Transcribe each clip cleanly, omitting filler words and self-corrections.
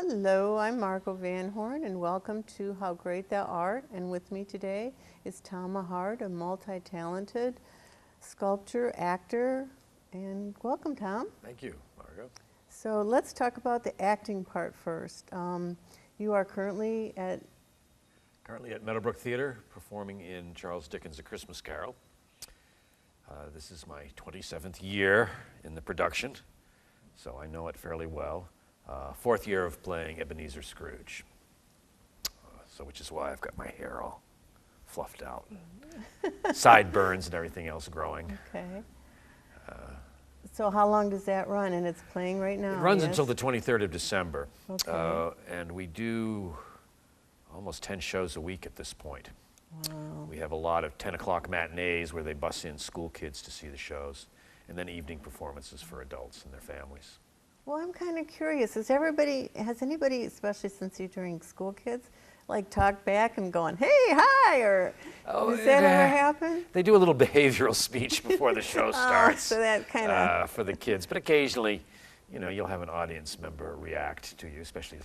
Hello, I'm Margot Van Horn, and welcome to How Great Thou Art. And with me today is Tom Mahart, a multi-talented sculptor, actor, and welcome, Tom. Thank you, Margot. So let's talk about the acting part first. You are currently at Meadowbrook Theater, performing in Charles Dickens' A Christmas Carol. This is my 27th year in the production, so I know it fairly well. Fourth year of playing Ebenezer Scrooge, which is why I've got my hair all fluffed out, sideburns and everything else growing. Okay. So how long does that run? And it's playing right now? It runs yes? until the 23rd of December, Okay. and we do almost 10 shows a week at this point. Wow. We have a lot of 10 o'clock matinees where they bus in school kids to see the shows, and then evening performances for adults and their families. Well, I'm kind of curious. Has anybody, especially since you're doing school kids, like talked back and going, hey, hi, or does that ever happen? They do a little behavioral speech before the show starts. So that kind of... for the kids, but occasionally, you'll have an audience member react to you, especially,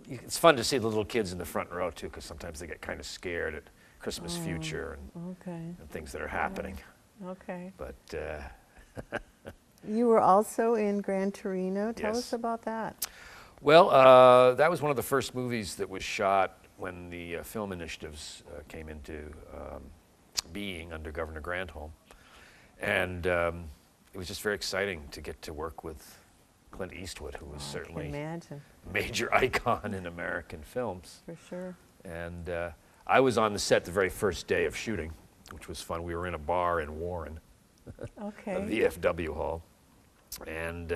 it's fun to see the little kids in the front row too, because sometimes they get kind of scared at Christmas future and things that are happening. Okay. But you were also in Gran Torino. Tell Yes. us about that. Well, that was one of the first movies that was shot when the film initiatives came into being under Governor Granholm. And it was just very exciting to get to work with Clint Eastwood, who was certainly a major icon in American films. For sure. And I was on the set the very first day of shooting, which was fun. We were in a bar in Warren, Okay. the VFW hall. And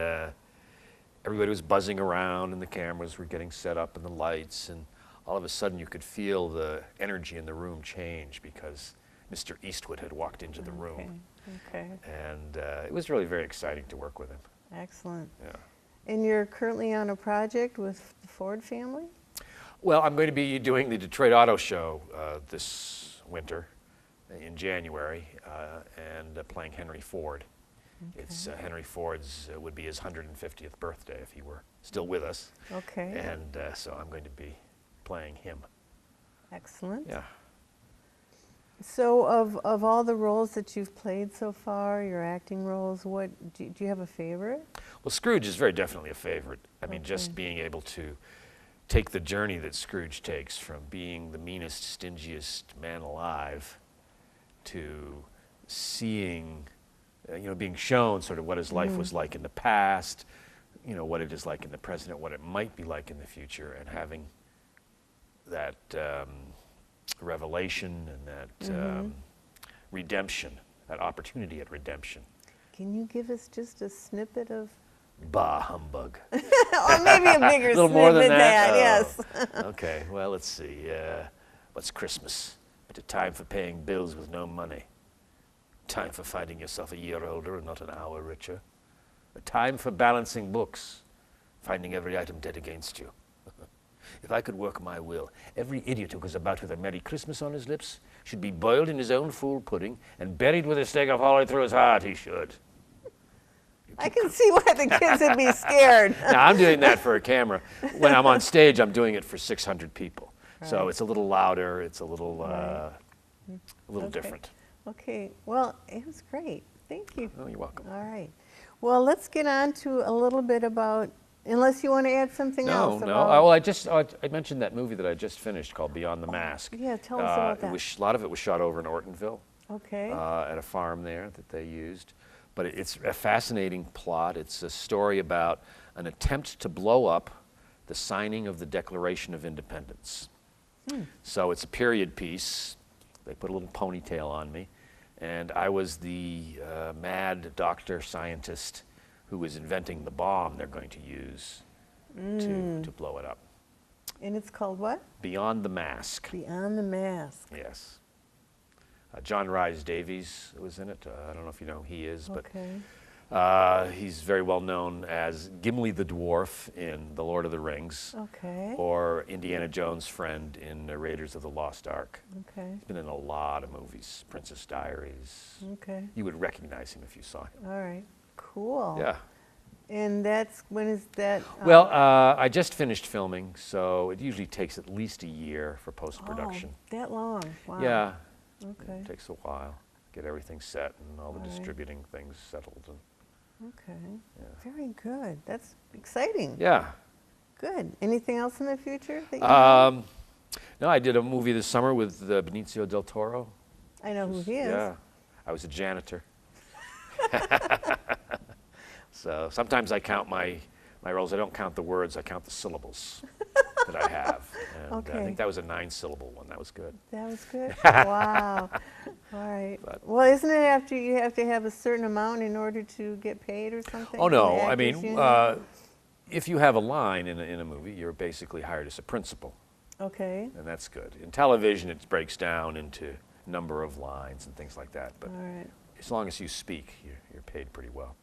everybody was buzzing around and the cameras were getting set up and the lights, and all of a sudden you could feel the energy in the room change because Mr. Eastwood had walked into the room. Okay. And it was really very exciting to work with him. Excellent. Yeah. And you're currently on a project with the Ford family? Well, I'm going to be doing the Detroit Auto Show this winter in January and playing Henry Ford. Okay. It's Henry Ford's, would be his 150th birthday if he were still with us. Okay. And so I'm going to be playing him. Excellent. Yeah. So of all the roles that you've played so far, your acting roles, what do you have a favorite? Well, Scrooge is very definitely a favorite. I mean, just being able to take the journey that Scrooge takes from being the meanest, stingiest man alive to seeing, being shown sort of what his life was like in the past, what it is like in the present, what it might be like in the future, and having that revelation and that redemption, that opportunity at redemption. Can you give us just a snippet of... Bah, humbug. Or maybe a bigger A little snippet more than that? than, yes. Okay, well, let's see. What's Christmas? But a time for paying bills with no money. Time for finding yourself a year older and not an hour richer. A time for balancing books, finding every item dead against you. If I could work my will, every idiot who goes about with a Merry Christmas on his lips should be boiled in his own fool pudding and buried with a stake of holly through his heart, he should. I can see why the kids would be scared. Now, I'm doing that for a camera. When I'm on stage, I'm doing it for 600 people. Right. So it's a little louder, it's a little, different. Okay, well, it was great. Thank you. Oh, you're welcome. All right. Well, let's get on to a little bit about, unless you want to add something else. No. About... Well, I mentioned that movie that I just finished called Beyond the Mask. Yeah, tell us about that. A lot of it was shot over in Ortonville. Okay. At a farm there that they used. But it's a fascinating plot. It's a story about an attempt to blow up the signing of the Declaration of Independence. So it's a period piece. They put a little ponytail on me. And I was the mad doctor scientist who was inventing the bomb they're going to use to blow it up. And it's called what? Beyond the Mask. Beyond the Mask. Yes. John Rhys Davies was in it. I don't know if you know who he is, but he's very well known as Gimli the Dwarf in The Lord of the Rings, or Indiana Jones' friend in Raiders of the Lost Ark. He's been in a lot of movies, Princess Diaries. You would recognize him if you saw him. All right, cool. Yeah. And when is that? Well, I just finished filming, so it usually takes at least a year for post-production. Oh, that long. Wow. Yeah, Okay. it takes a while. Get everything set and all the All right. distributing things settled. And, Okay. yeah. Very good. That's exciting. Yeah. Good. Anything else in the future that you have? No, I did a movie this summer with Benicio del Toro. I know who he is. Yeah, I was a janitor. So sometimes I count my roles. I don't count the words. I count the syllables that I have. And I Okay. think that was a 9-syllable one. That was good. That was good. Wow. All right. But- Well, isn't it after you have to have a certain amount in order to get paid or something? Oh from the no, I Actors mean, Union? if you have a line in a movie, you're basically hired as a principal, Okay. and that's good. In television, it breaks down into number of lines and things like that. But All right. as long as you speak, you're paid pretty well.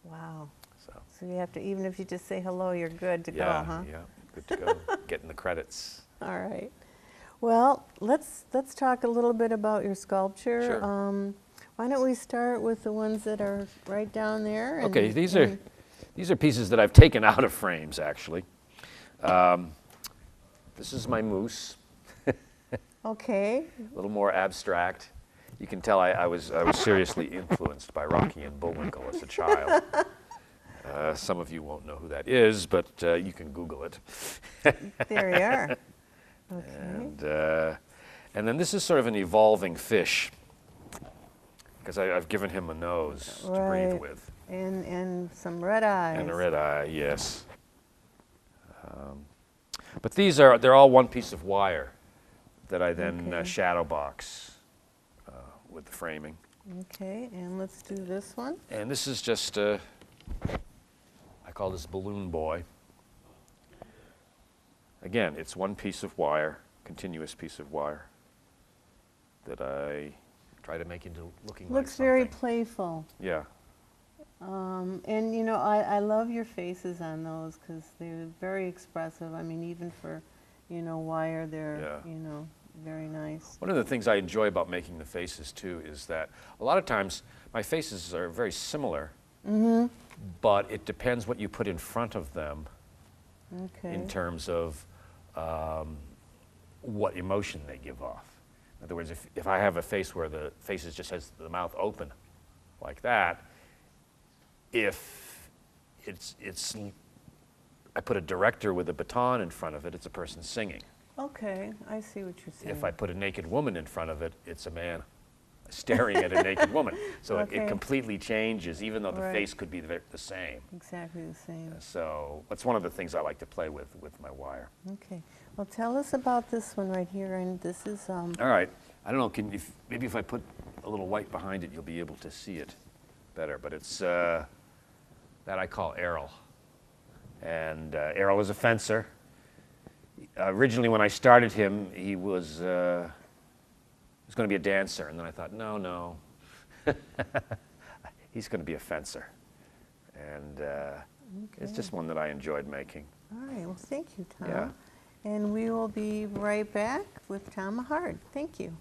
Wow. So So you have to, even if you just say hello, you're good to yeah, go, huh? yeah, good to go. Getting the credits. All right. Well, let's talk a little bit about your sculpture. Sure. Why don't we start with the ones that are right down there? Okay, these are pieces that I've taken out of frames, actually. This is my moose, Okay. a little more abstract. You can tell I was seriously influenced by Rocky and Bullwinkle as a child. Some of you won't know who that is, but you can Google it. There you are. Okay. And then this is sort of an evolving fish, because I've given him a nose to breathe Right. with. And some red eyes. And a red eye, yes. But they're all one piece of wire that I then Okay. shadow box with the framing. Okay, and let's do this one. And this is just, I call this Balloon Boy. Again, it's one piece of wire, continuous piece of wire, that I try to make into looking like Looks very something. playful. Yeah. And you know, I love your faces on those because they're very expressive. I mean, even for, you know, wire, they're, Yeah. you know, very nice. One of the things I enjoy about making the faces too is that a lot of times my faces are very similar, but it depends what you put in front of them Okay. in terms of what emotion they give off. In other words, if I have a face where the face just has the mouth open like that, if I put a director with a baton in front of it, it's a person singing. Okay, I see what you're saying. If I put a naked woman in front of it, it's a man staring at a naked woman. So Okay. it completely changes, even though the Right. face could be the same. Exactly the same. So that's one of the things I like to play with my wire. Okay. Well, tell us about this one right here, and this is All right. I don't know, maybe if I put a little white behind it, you'll be able to see it better. But it's that I call Errol. And Errol is a fencer. Originally, when I started him, he was going to be a dancer. And then I thought, no. He's going to be a fencer. And it's just one that I enjoyed making. all right. Well, thank you, Tom. Yeah. And we will be right back with Tom Hard. Thank you.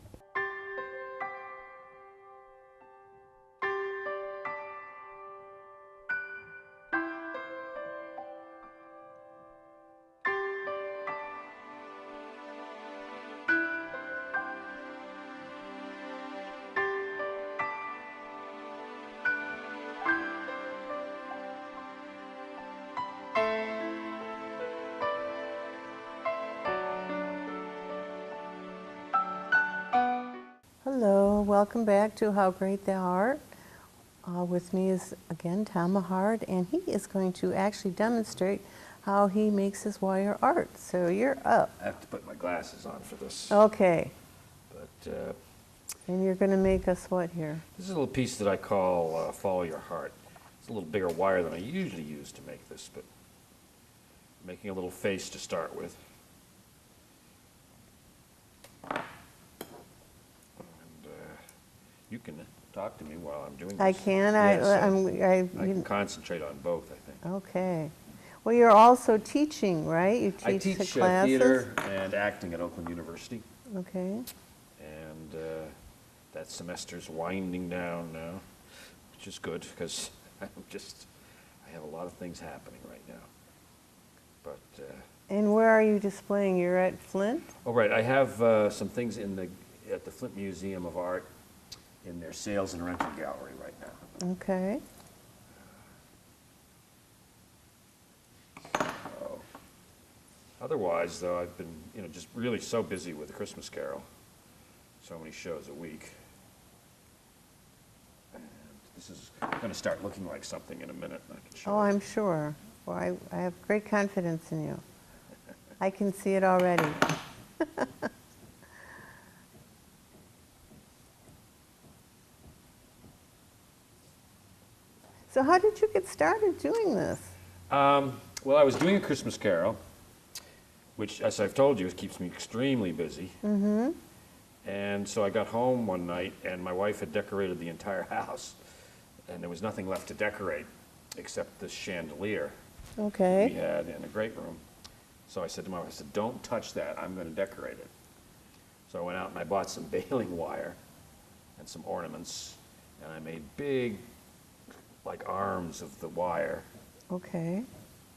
Hello, welcome back to How Great Thou Art. With me is again Tom Hard, and he is going to actually demonstrate how he makes his wire art. So you're up. I have to put my glasses on for this. Okay, But and you're going to make us what here? this is a little piece that I call Follow Your Heart. It's a little bigger wire than I usually use to make this, but I'm making a little face to start with. And you can talk to me while I'm doing this. I can. Yes, I I can concentrate on both, I think. okay. Well, you're also teaching, right? You I teach teach the classes. theater and acting at Oakland University, Okay. and that semester's winding down now, which is good because I I have a lot of things happening right now. But, And where are you displaying? You're at Flint? oh, right, I have some things at the Flint Museum of Art in their sales and rental gallery right now. Okay. So, otherwise, though, I've been, just really so busy with the Christmas Carol. So many shows a week. And this is going to start looking like something in a minute. I can show Oh, you. I'm sure. Well, I have great confidence in you. I can see it already. So how did you get started doing this? Well, I was doing a Christmas Carol, which, as I've told you, keeps me extremely busy. Mm-hmm. And so I got home one night, and my wife had decorated the entire house, and there was nothing left to decorate except this chandelier we Okay. had in a great room. So I said to my wife, don't touch that, I'm going to decorate it. So I went out and I bought some baling wire and some ornaments, and I made big, like, arms of the wire, Okay.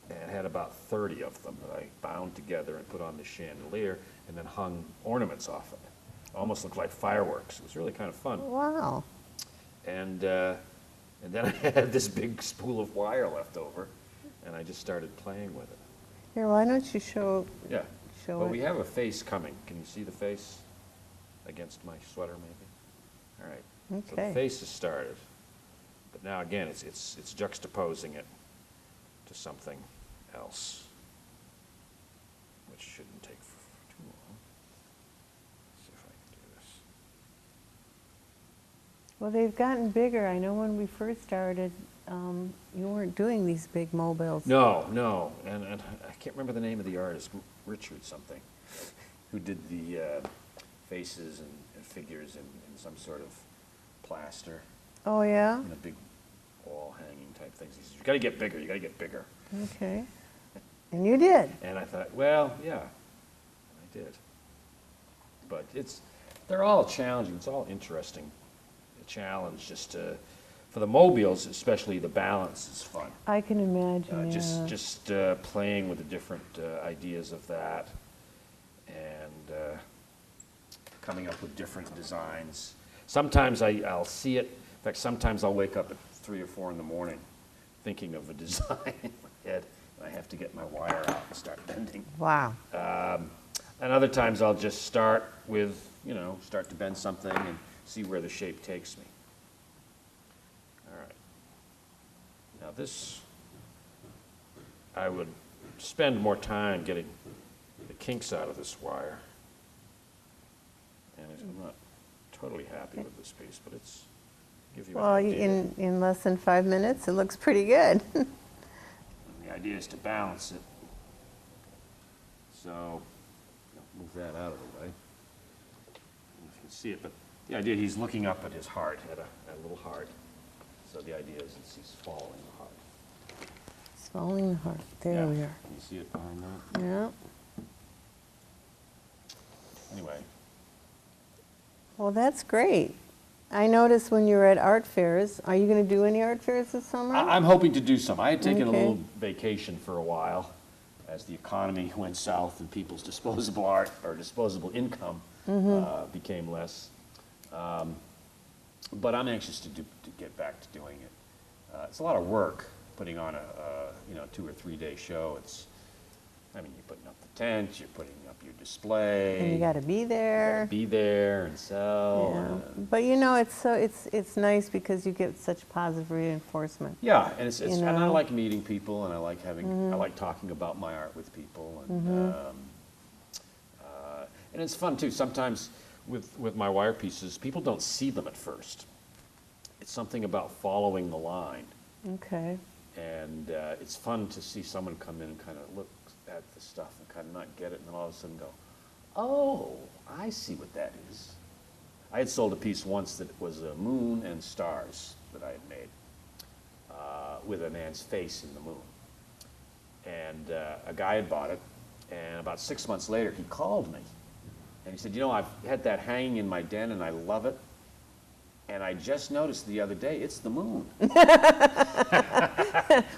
and had about 30 of them that I bound together and put on the chandelier, and then hung ornaments off it. Almost looked like fireworks. It was really kind of fun. Wow. And then I had this big spool of wire left over, and I just started playing with it. Here, why don't you show Yeah. show Well, it? we have a face coming. Can you see the face against my sweater, maybe? All right. So Okay. the face has started, but now again, it's juxtaposing it to something else, which shouldn't take too long. Let's see if I can do this. Well, they've gotten bigger. I know when we first started, you weren't doing these big mobiles. No, no, and I can't remember the name of the artist, Richard something, who did the faces and figures in some sort of plaster, Oh, yeah? in a big wall hanging type things. He says, you got to get bigger, you got to get bigger. Okay. And you did. And I thought, well, yeah, I did. But they're all challenging, it's all interesting. The challenge just for the mobiles, especially the balance is fun. I can imagine, yeah. Just playing with the different ideas of that, and coming up with different designs. Sometimes I'll see it. In fact, sometimes I'll wake up at 3 or 4 in the morning thinking of a design in my head, and I have to get my wire out and start bending. Wow. And other times I'll just start to bend something and see where the shape takes me. All right. Now this, I would spend more time getting the kinks out of this wire. And I'm not totally happy with this piece, but it's give you Well, an idea. in less than 5 minutes, it looks pretty good. The idea is to balance it. So, move that out of the way. I don't know if you can see it, but the idea, he's looking up at his heart, at a little heart. So the idea is he's following the heart. Swallowing the heart. There Yeah. we are. Can you see it behind that? Yeah. Anyway, Well, that's great. I noticed when you were at art fairs, are you going to do any art fairs this summer? I'm hoping to do some. I had taken a Okay. little vacation for a while as the economy went south and people's disposable art or disposable income became less. But I'm anxious to get back to doing it. It's a lot of work putting on a 2 or 3 day show. You're putting up the tent, you're putting up your display. And you got to be You there. gotta be there and sell. Yeah. But it's nice because you get such positive reinforcement. Yeah, and it's You and I know? like meeting people, and I like I like talking about my art with people, and it's fun too. Sometimes with my wire pieces, people don't see them at first. It's something about following the line, Okay. and it's fun to see someone come in and kind of look at the stuff and kind of not get it, and then all of a sudden go, "Oh, I see what that is." I had sold a piece once that was a moon and stars that I had made with a man's face in the moon. And a guy had bought it, and about 6 months later, he called me. And he said, "I've had that hanging in my den, and I love it. And I just noticed the other day, it's the moon.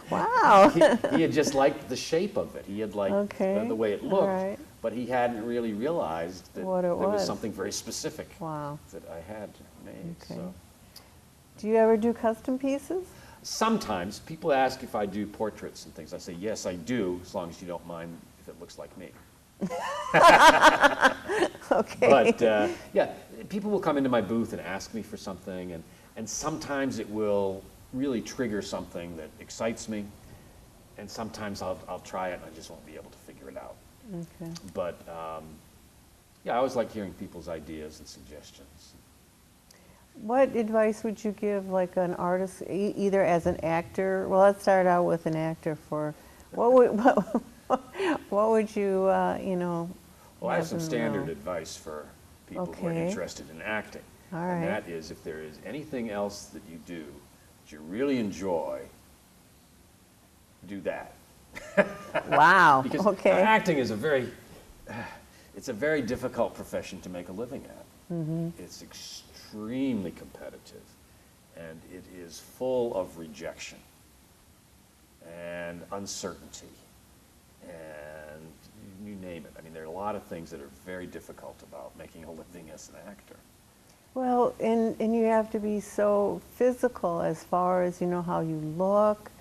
Wow. He had just liked the shape of it. He had liked Okay. the way it All looked, right. but he hadn't really realized that What it there was was. something very specific Wow. that I had made. Okay. So Do you ever do custom pieces? sometimes people ask if I do portraits and things. I say, yes, I do, as long as you don't mind if it looks like me. Okay. But yeah, people will come into my booth and ask me for something, and sometimes it will really trigger something that excites me, and sometimes I'll try it and I just won't be able to figure it out. Okay. But yeah, I always like hearing people's ideas and suggestions. What advice would you give, like an artist, either as an actor? Well, let's start out with an actor. For what would what would you you know? Well, I have let some them standard know? advice for people who are Okay. interested in acting. All And right. that is, if there is anything else that you do that you really enjoy, do that. Wow. Because Okay. acting is it's a very difficult profession to make a living at. Mm-hmm. It's extremely competitive, and it is full of rejection and uncertainty, and you name it. I mean, there are a lot of things that are very difficult about making a living as an actor. Well, and you have to be so physical as far as, you know, how you look,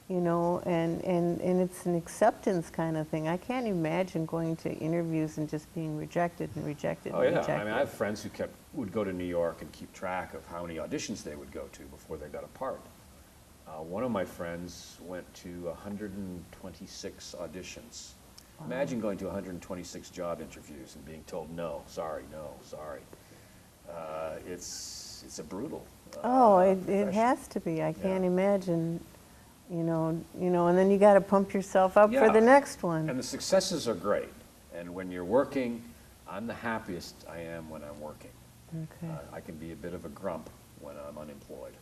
you know, and it's an acceptance kind of thing. I can't imagine going to interviews and just being rejected and rejected Oh and yeah, rejected. I mean, I have friends who would go to New York and keep track of how many auditions they would go to before they got a part. One of my friends went to 126 auditions. Imagine going to 126 job interviews and being told no, sorry. It's a brutal. Oh, it profession. has to be. I can't Yeah. imagine, you know, and then you got to pump yourself up for Yeah. the next one. And the successes are great. And when you're working, I'm the happiest I am when I'm working. Okay. I can be a bit of a grump when I'm unemployed.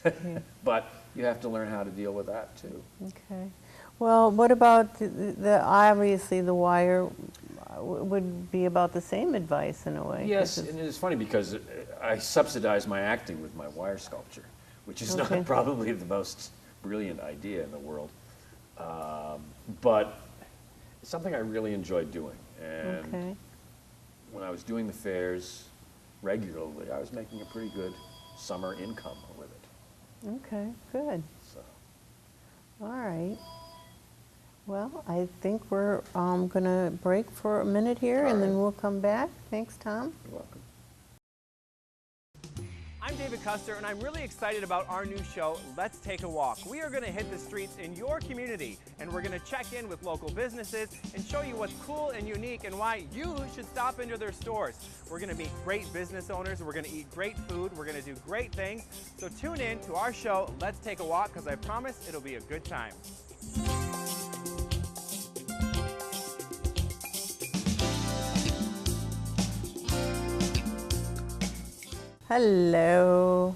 Yeah. But you have to learn how to deal with that too. Okay. Well, what about obviously The Wire would be about the same advice in a way. 'cause Yes, it's- and it's funny because I subsidize my acting with my wire sculpture, which is Okay. not probably the most brilliant idea in the world. But it's something I really enjoy doing. And Okay. when I was doing the fairs regularly, I was making a pretty good summer income with it. Okay, good. So, All right. Well, I think we're going to break for a minute here, All and then right. we'll come back. Thanks, Tom. you're welcome. I'm David Custer, and I'm really excited about our new show, Let's Take a Walk. We are going to hit the streets in your community, and we're going to check in with local businesses and show you what's cool and unique and why you should stop into their stores. We're going to meet great business owners, we're going to eat great food, we're going to do great things. So tune in to our show, Let's Take a Walk, because I promise it'll be a good time. Hello.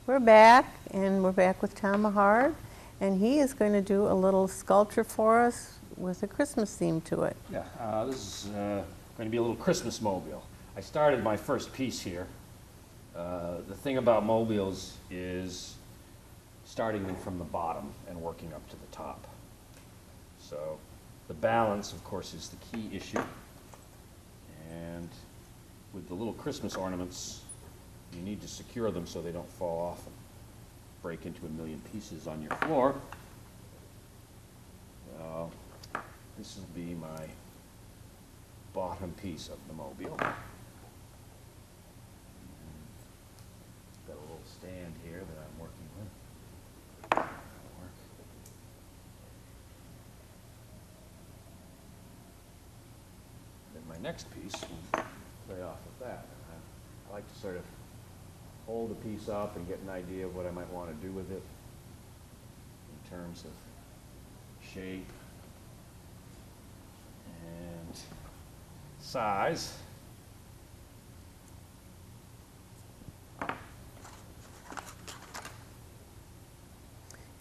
We're back, and we're back with Tom Mahard, and he is going to do a little sculpture for us with a Christmas theme to it. Yeah, this is going to be a little Christmas mobile. I started my first piece here. The thing about mobiles is starting them from the bottom and working up to the top. So the balance, of course, is the key issue. And with the little Christmas ornaments, you need to secure them so they don't fall off and break into a million pieces on your floor. This will be my bottom piece of the mobile. Got a little stand here that I'm working with. That'll work. Then my next piece will play off of that. I like to sort of hold a piece up and get an idea of what I might want to do with it in terms of shape and size.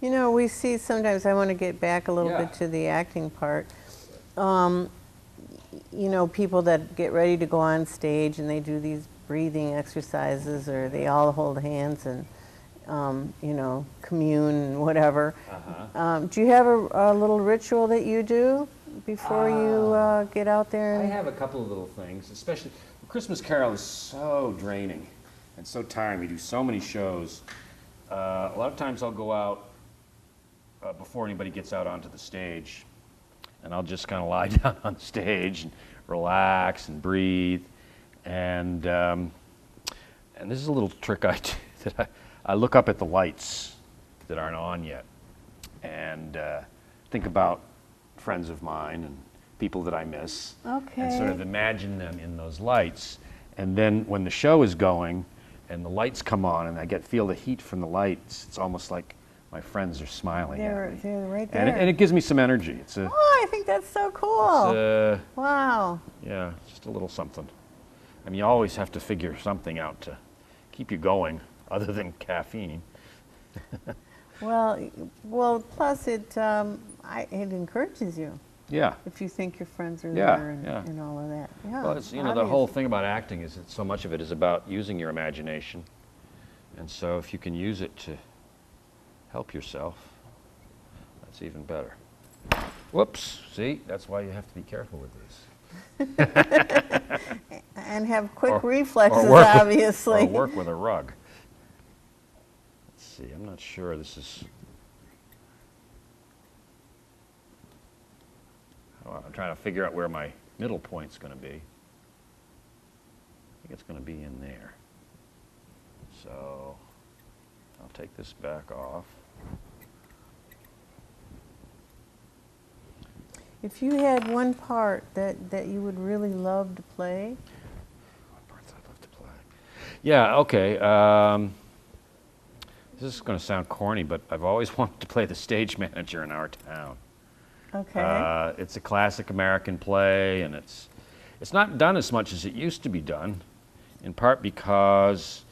You know, we see sometimes, I want to get back a little Yeah. bit to the acting part. You know, people that get ready to go on stage and they do these breathing exercises, or they all hold hands and, you know, commune and whatever. Do you have a little ritual that you do before you get out there? I And, have a couple of little things, especially Christmas Carol is so draining and so tiring. We do so many shows. A lot of times I'll go out before anybody gets out onto the stage, and I'll just kind of lie down on stage and relax and breathe. And this is a little trick I do, that I look up at the lights that aren't on yet, and think about friends of mine and people that I miss, and sort of Okay. imagine them in those lights. And then when the show is going and the lights come on and I feel the heat from the lights, it's almost like my friends are smiling at me. they're right And there. it gives me some energy. It's a, Oh, I think that's so cool. Wow. yeah, just a little something. I mean, you always have to figure something out to keep you going, other than caffeine. Well, plus it encourages you Yeah. if you think your friends are Yeah, there and, yeah. and all of that. Yeah. Well, it's, you know, the whole obvious. thing about acting is that so much of it is about using your imagination. And so if you can use it to help yourself, that's even better. Whoops, see, that's why you have to be careful with this. And have quick Or- reflexes, or work with- obviously. Or work with a rug. Let's see, I'm not sure this is... Oh, I'm trying to figure out where my middle point's going to be. I think it's going to be in there. So I'll take this back off. If you had one part that you would really love to play, What parts I'd love to play? Yeah, okay. This is going to sound corny, but I've always wanted to play the stage manager in our town. okay. It's a classic American play, and it's not done as much as it used to be done, in part because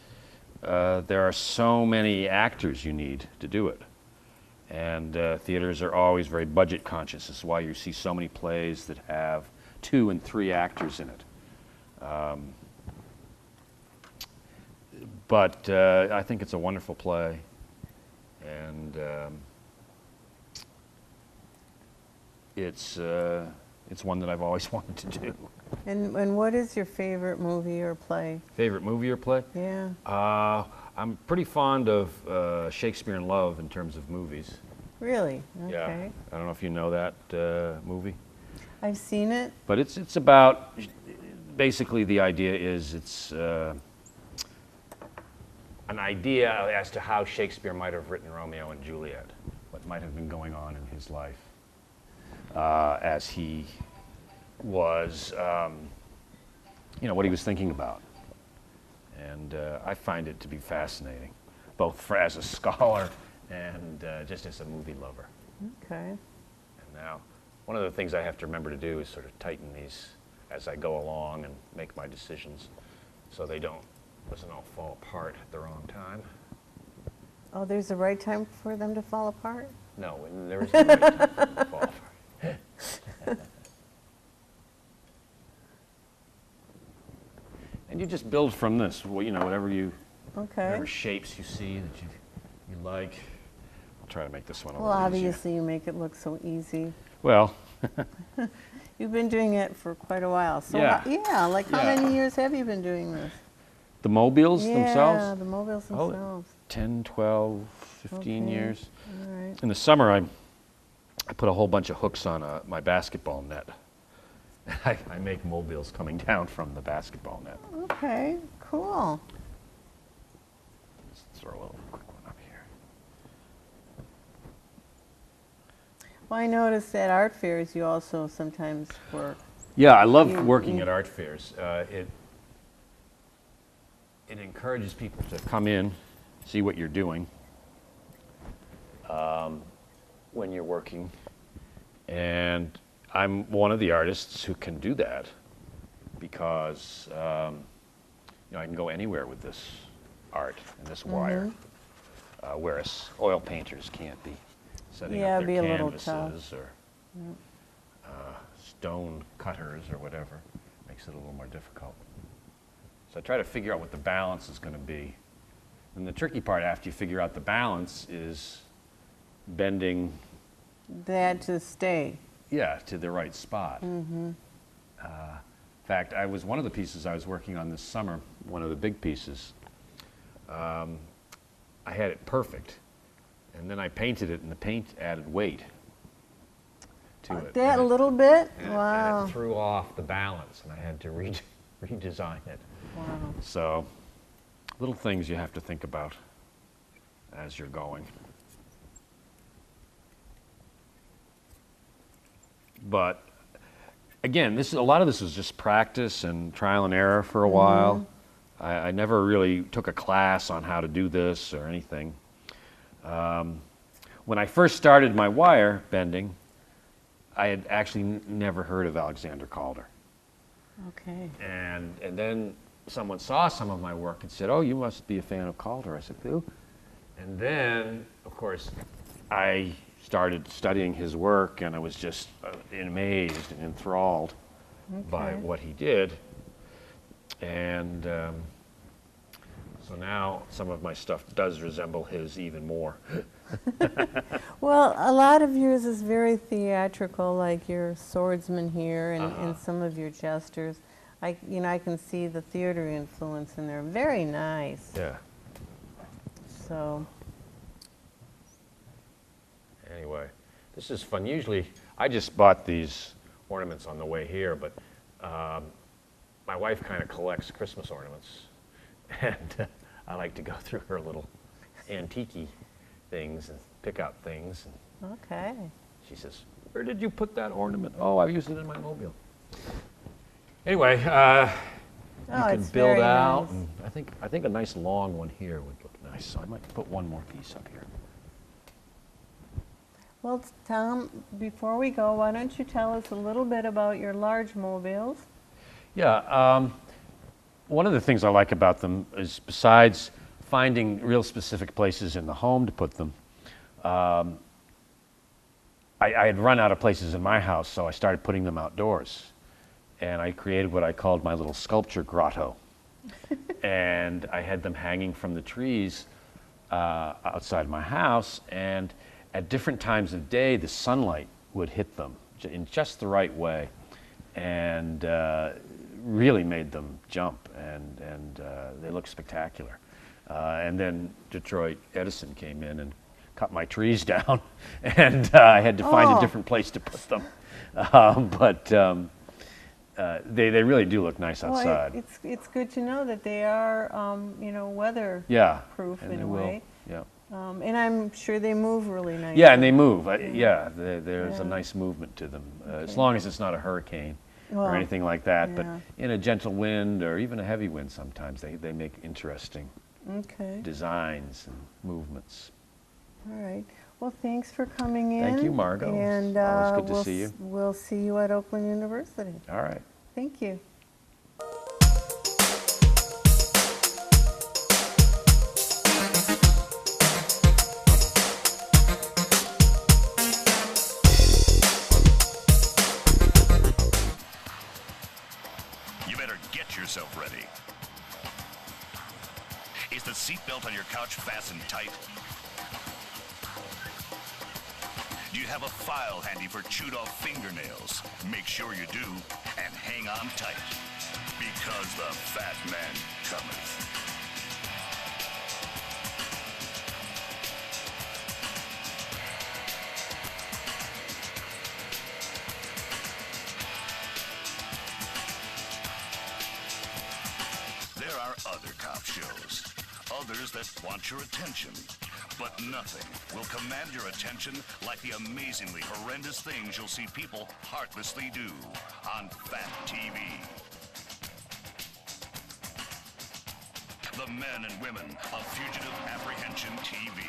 there are so many actors you need to do it. And theaters are always very budget conscious. This is why you see so many plays that have 2 and 3 actors in it. But I think it's a wonderful play, and it's one that I've always wanted to do. And what is your favorite movie or play? Favorite movie or play? Yeah. I'm pretty fond of Shakespeare in Love in terms of movies. Really? Yeah. Okay. I don't know if you know that movie, I've seen it. but it's about, basically the idea is it's an idea as to how Shakespeare might have written Romeo and Juliet, what might have been going on in his life as he was, you know, what he was thinking about. And I find it to be fascinating, both as a scholar and just as a movie lover. Okay. And now, one of the things I have to remember to do is sort of tighten these as I go along and make my decisions so doesn't all fall apart at the wrong time. Oh, there's a right time for them to fall apart? No, there is no right time to fall apart. And you just build from this, you know, whatever Okay. shapes you see that you like. I'll try to make this one a Well, little easier. obviously you make it look so easy. Well, You've been doing it for quite a while. So Yeah. yeah, like how Yeah. many years have you been doing this? the mobiles Yeah, themselves, the mobiles Oh, themselves. 10, 12, 15 Okay. years. All right. In the summer, I put a whole bunch of hooks on my basketball net. I make mobiles coming down from the basketball net. Okay, cool. Let's throw a little quick one up here. Well, I noticed at art fairs you also sometimes work. Yeah, I love You- working you- at art fairs. It encourages people to come in, see what you're doing when you're working. And I'm one of the artists who can do that because you know, I can go anywhere with this art and this wire, whereas oil painters can't be setting Yeah, up it'd be their a little canvases tough. or stone cutters or whatever. Makes it a little more difficult. So I try to figure out what the balance is going to be. And the tricky part after you figure out the balance is bending, That to stay. yeah, to the right spot. In fact, one of the pieces I was working on this summer, one of the big pieces, I had it perfect. And then I painted it, and the paint added weight to it. That And it- little bit? and it- Wow. And it threw off the balance, and I had to redesign it. Wow. So, little things you have to think about as you're going. But again, a lot of this was just practice and trial and error for a while. I never really took a class on how to do this or anything. When I first started my wire bending, I had actually never heard of Alexander Calder. Okay. And then someone saw some of my work and said, "Oh, you must be a fan of Calder." I said, "Who?" And then, of course, I started studying his work, and I was just amazed and enthralled by Okay. what he did. And so now some of my stuff does resemble his even more. Well, a lot of yours is very theatrical, like your swordsman here and some of your gestures. I can see the theater influence in there. Very nice. Yeah. So, Anyway, this is fun. Usually, I just bought these ornaments on the way here, but my wife kind of collects Christmas ornaments, and I like to go through her little antique things and pick out things. And okay. she says, "Where did you put that ornament?" "Oh, I used it in my mobile." Anyway, you Oh, can it's build very out, nice. and I think a nice long one here would look nice. So I might put one more piece up here. Well, Tom, before we go, why don't you tell us a little bit about your large mobiles? Yeah, one of the things I like about them is, besides finding real specific places in the home to put them, I had run out of places in my house, so I started putting them outdoors. And I created what I called my little sculpture grotto. And I had them hanging from the trees outside my house, and at different times of day, the sunlight would hit them in just the right way, and really made them jump, and they look spectacular. And then Detroit Edison came in and cut my trees down, and I had to find Oh. a different place to put them. But they really do look nice outside. Well, it's good to know that they are, weather Yeah. proof and in they a will. way. Yeah. And I'm sure they move really nicely. Yeah, and they move. There's a Yeah. nice movement to them, as Okay. long as it's not a hurricane Well, or anything like that. But yeah. in a gentle wind or even a heavy wind, sometimes they make interesting Okay. designs and movements. All right. Well, thanks for coming in. Thank you, Margot. And Always good to we'll see you. We'll see you at Oakland University. All right. Thank you. You better get yourself ready. Is the seatbelt on your couch fastened tight? Do you have a file handy for chewed off fingernails? Make sure you do, and hang on tight, because the fat man cometh. There are other cop shows, others that want your attention, but nothing will command your attention like the amazingly horrendous things you'll see people heartlessly do on Fat TV. The men and women of Fugitive Apprehension TV.